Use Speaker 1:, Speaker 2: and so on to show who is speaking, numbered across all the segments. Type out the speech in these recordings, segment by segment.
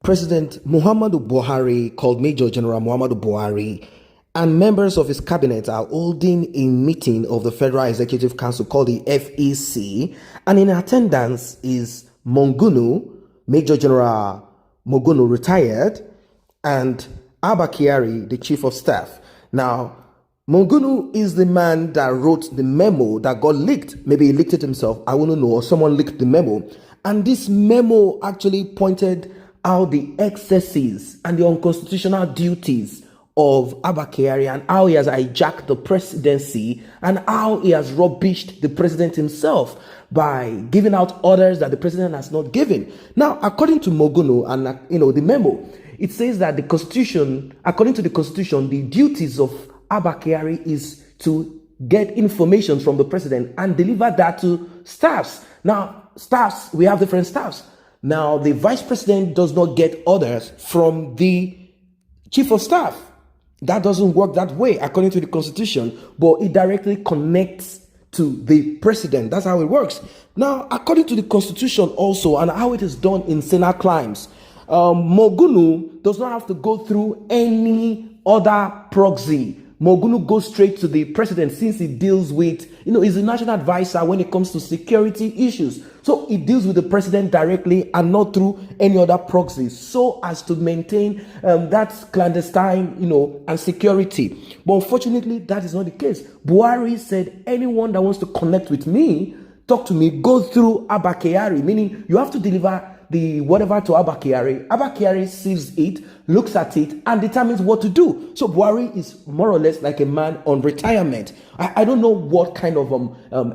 Speaker 1: President Muhammadu Buhari, called Major General Muhammadu Buhari, and members of his cabinet are holding a meeting of the Federal Executive Council called the FEC, and in attendance is M0GUNO, Major General M0GUNO retired, and Kyari, the Chief of Staff. Now, M0GUNO is the man that wrote the memo that got leaked. Maybe he leaked it himself, I wouldn't know, or someone leaked the memo. And this memo actually pointed out the excesses and the unconstitutional duties of Kyari and how he has hijacked the presidency and how he has rubbished the president himself by giving out orders that the president has not given. Now, according to M0GUNO and the memo, it says that the constitution, according to the constitution, the duties of Kyari is to get information from the president and deliver that to staffs. Now, staffs, we have different staffs. Now, the vice president does not get orders from the chief of staff. That doesn't work that way according to the constitution, but it directly connects to the president. That's how it works. Now, according to the constitution also, and how it is done in Senate crimes, M0GUNO does not have to go through any other proxy. M0GUNO goes straight to the president since he deals with, he's the national advisor when it comes to security issues. So he deals with the president directly and not through any other proxy, so as to maintain that clandestine, and security. But unfortunately, that is not the case. Buhari said, anyone that wants to connect with me, talk to me, go through Kyari, meaning you have to deliver the whatever to Kyari. Kyari sees it, looks at it, and determines what to do. So Buhari is more or less like a man on retirement. I don't know what kind of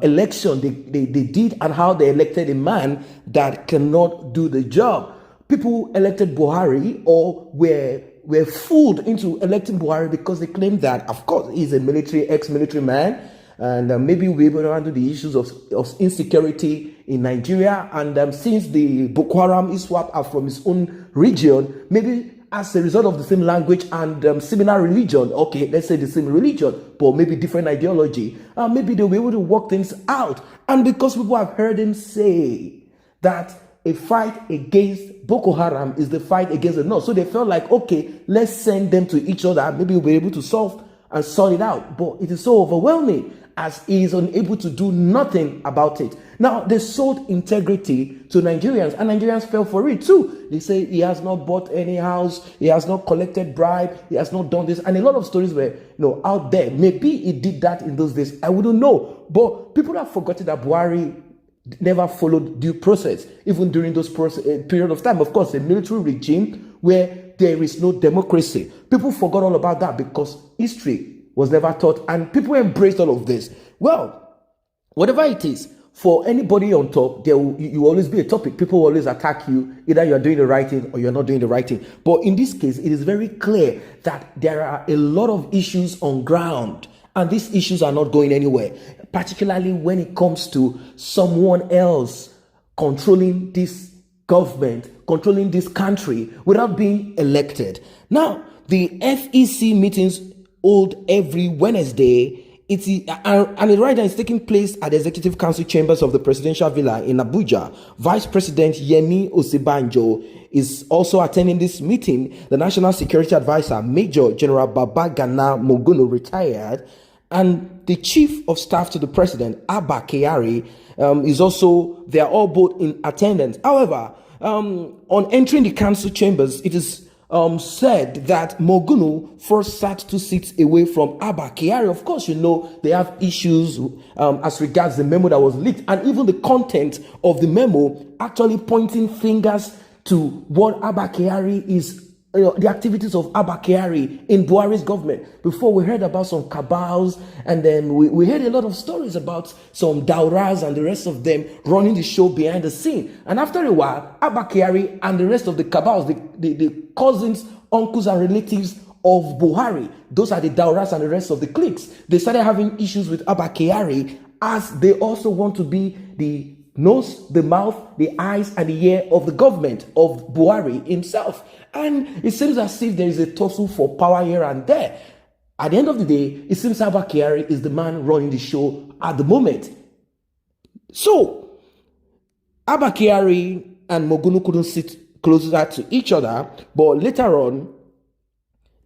Speaker 1: election they did and how they elected a man that cannot do the job. People elected Buhari or were fooled into electing Buhari because they claimed that, of course, he's a ex-military man, and maybe we'll be able to handle the issues of insecurity in Nigeria. And since the Boko Haram ISWAP are from his own region, maybe as a result of the same language and similar religion, okay, let's say the same religion, but maybe different ideology, maybe they'll be able to work things out. And because people have heard him say that a fight against Boko Haram is the fight against the North, so they felt like, okay, let's send them to each other. Maybe we'll be able to solve and sort it out. But it is so overwhelming as he is unable to do nothing about it. Now, they sold integrity to Nigerians, and Nigerians fell for it too. They say he has not bought any house, he has not collected bribe, he has not done this, and a lot of stories were out there. Maybe he did that in those days, I wouldn't know. But people have forgotten that Buhari never followed due process, even during those period of time. Of course, a military regime where there is no democracy. People forgot all about that because history was never taught, and people embraced all of this. Well, whatever it is, for anybody on top, you always be a topic. People will always attack you. Either you're doing the right thing or you're not doing the right thing. But in this case, it is very clear that there are a lot of issues on ground, and these issues are not going anywhere, particularly when it comes to someone else controlling this government, controlling this country without being elected. Now, the FEC meetings hold every Wednesday. And right now it's taking place at the Executive Council chambers of the Presidential Villa in Abuja. Vice President Yemi Osibanjo is also attending this meeting. The National Security Advisor, Major General Babagana M0GUNO, retired, and the Chief of Staff to the President, Kyari, is also, they are all both in attendance. However, on entering the council chambers, it is said that M0GUNO first sat 2 seats away from Kyari. Of course, they have issues as regards the memo that was leaked, and even the content of the memo actually pointing fingers to what Kyari is, the activities of Kyari in Buhari's government. Before, we heard about some cabals, and then we heard a lot of stories about some Dauras and the rest of them running the show behind the scene. And after a while, Kyari and the rest of the cabals, the cousins, uncles, and relatives of Buhari, those are the Dauras and the rest of the cliques, they started having issues with Kyari, as they also want to be the nose, the mouth, the eyes, and the ear of the government of Buhari himself. And it seems as if there is a tussle for power here and there. At the end of the day, it seems Kyari is the man running the show at the moment. So, Kyari and M0GUNO couldn't sit closer to each other. But later on,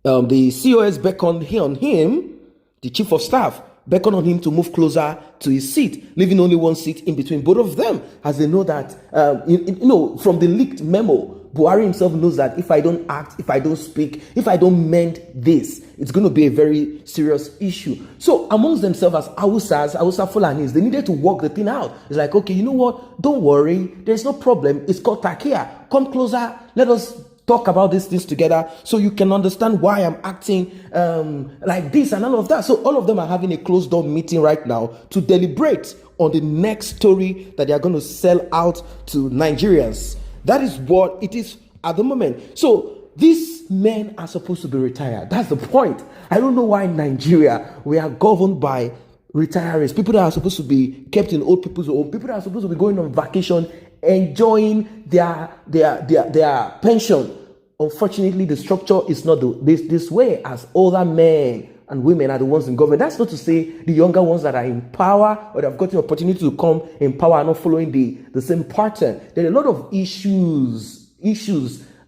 Speaker 1: the COS beckoned on him, the chief of staff, beckoned on him to move closer to his seat, leaving only one seat in between both of them, as they know that, from the leaked memo, Buhari himself knows that if I don't act, if I don't speak, if I don't mend this, it's going to be a very serious issue. So amongst themselves as Hausa Fulanis, they needed to work the thing out. It's like, okay, you know what? Don't worry. There's no problem. It's called Takia. Come closer. Let us talk about these things together so you can understand why I'm acting like this and all of that. So all of them are having a closed door meeting right now to deliberate on the next story that they are going to sell out to Nigerians. That is what it is at the moment. So these men are supposed to be retired. That's the point. I don't know why in Nigeria we are governed by retirees, people that are supposed to be kept in old people's home, people that are supposed to be going on vacation, enjoying their pension. Unfortunately, the structure is not this way, as older men and women are the ones in government. That's not to say the younger ones that are in power or that have got the opportunity to come in power are not following the same pattern. There are a lot of issues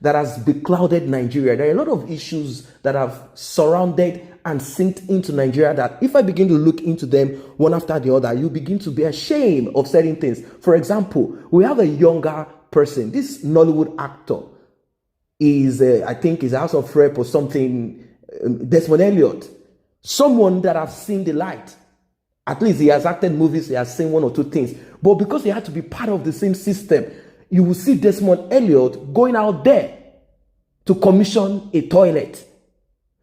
Speaker 1: that has beclouded Nigeria. There are a lot of issues that have surrounded and sinked into Nigeria that if I begin to look into them one after the other, you begin to be ashamed of certain things. For example, we have a younger person. This Nollywood actor is, I think, is House of Rep or something, Desmond Elliott. Someone that have seen the light. At least he has acted movies, he has seen one or two things. But because he had to be part of the same system, you will see Desmond Elliott going out there to commission a toilet.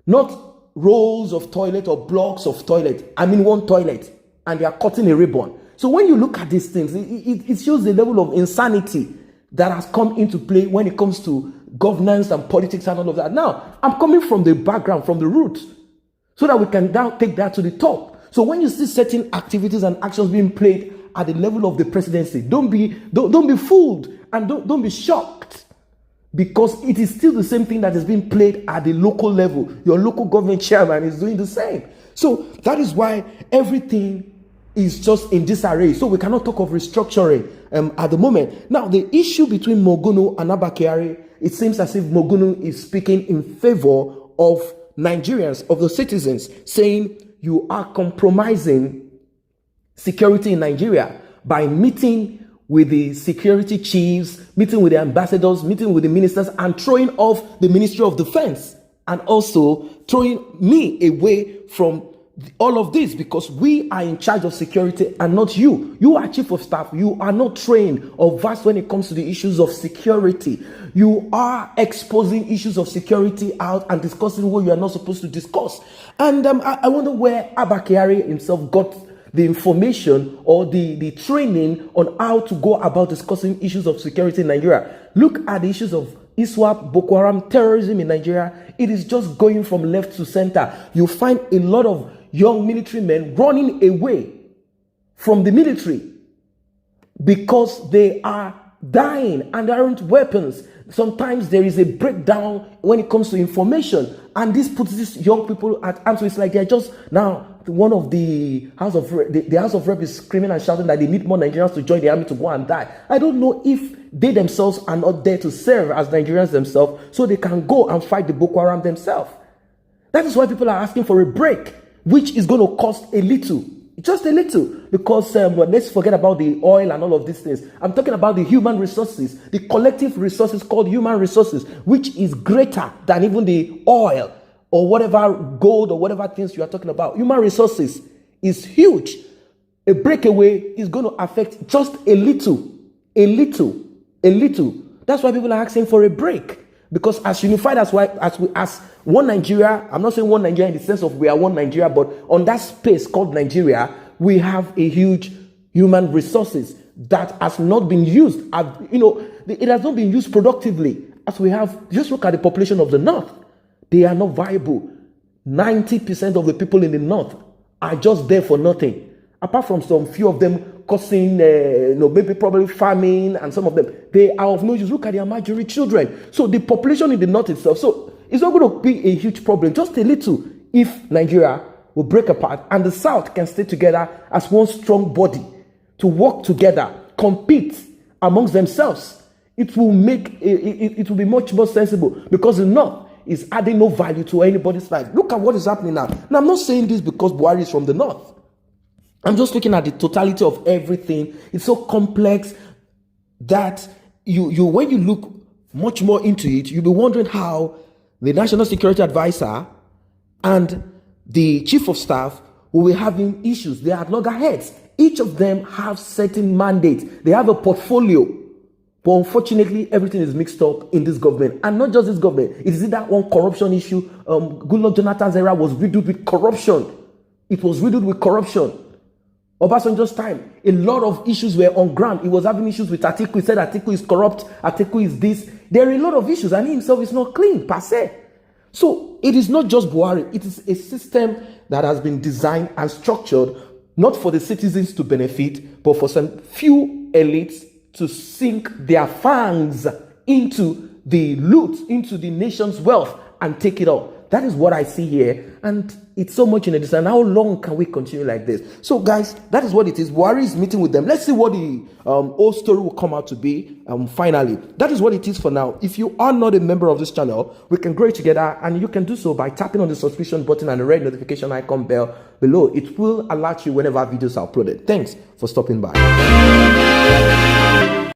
Speaker 1: Not rolls of toilet or blocks of toilet. I mean one toilet. And they are cutting a ribbon. So when you look at these things, it shows the level of insanity that has come into play when it comes to governance and politics and all of that. Now, I'm coming from the background, from the roots, so that we can now take that to the top. So when you see certain activities and actions being played at the level of the presidency, don't be fooled and don't be shocked, because it is still the same thing that is being played at the local level. Your local government chairman is doing the same. So that is why everything is just in disarray. So we cannot talk of restructuring at the moment. Now, the issue between M0GUNO and Kyari, it seems as if M0GUNO is speaking in favor of Nigerians, of the citizens, saying you are compromising security in Nigeria by meeting with the security chiefs, meeting with the ambassadors, meeting with the ministers, and throwing off the Ministry of Defense, and also throwing me away from all of this, because we are in charge of security and not you. You are chief of staff. You are not trained or versed when it comes to the issues of security. You are exposing issues of security out and discussing what you are not supposed to discuss. And I wonder where Kyari himself got the information or the training on how to go about discussing issues of security in Nigeria. Look at the issues of ISWAP, Boko Haram, terrorism in Nigeria. It is just going from left to center. You find a lot of young military men running away from the military because they are dying and there aren't weapons. Sometimes there is a breakdown when it comes to information, and this puts these young people at arms. So it's like they're just now. One of the House of Rep is screaming and shouting that they need more Nigerians to join the army to go and die. I don't know if they themselves are not there to serve as Nigerians themselves, so they can go and fight the Boko Haram themselves. That is why people are asking for a break, which is going to cost a little, just a little, because let's forget about the oil and all of these things. I'm talking about the human resources, the collective resources called human resources, which is greater than even the oil or whatever gold or whatever things you are talking about. Human resources is huge. A breakaway is going to affect just a little. That's why people are asking for a break. Because as unified as one Nigeria, I'm not saying one Nigeria in the sense of we are one Nigeria, but on that space called Nigeria, we have a huge human resources that has not been used. It has not been used productively. As we have, just look at the population of the North. They are not viable. 90% of the people in the North are just there for nothing. Apart from some few of them causing, maybe probably famine, and some of them, they are of no use. Look at their majority children. So the population in the North itself, so it's not going to be a huge problem, just a little, if Nigeria will break apart and the South can stay together as one strong body to work together, compete amongst themselves. It will make it will be much more sensible, because the North is adding no value to anybody's life. Look at what is happening now. Now, I'm not saying this because Buhari is from the North. I'm just looking at the totality of everything. It's so complex that you when you look much more into it, you'll be wondering how the National Security Advisor and the Chief of Staff will be having issues. They are loggerheads. Each of them have certain mandates. They have a portfolio. But unfortunately, everything is mixed up in this government. And not just this government. It is that one corruption issue. Goodluck Jonathan's era was riddled with corruption. It was riddled with corruption. Obasanjo's time, a lot of issues were on ground. He was having issues with Atiku. He said Atiku is corrupt. Atiku is this. There are a lot of issues. And he himself is not clean, per se. So it is not just Buhari. It is a system that has been designed and structured not for the citizens to benefit, but for some few elites to sink their fangs into the loot, into the nation's wealth, and take it all. That is what I see here, and it's so much in a distance. How long can we continue like this? So, guys, that is what it is. Buhari is meeting with them. Let's see what the whole story will come out to be. Finally, that is what it is for now. If you are not a member of this channel, we can grow it together, and you can do so by tapping on the subscription button and the red notification icon bell below. It will alert you whenever videos are uploaded. Thanks for stopping by.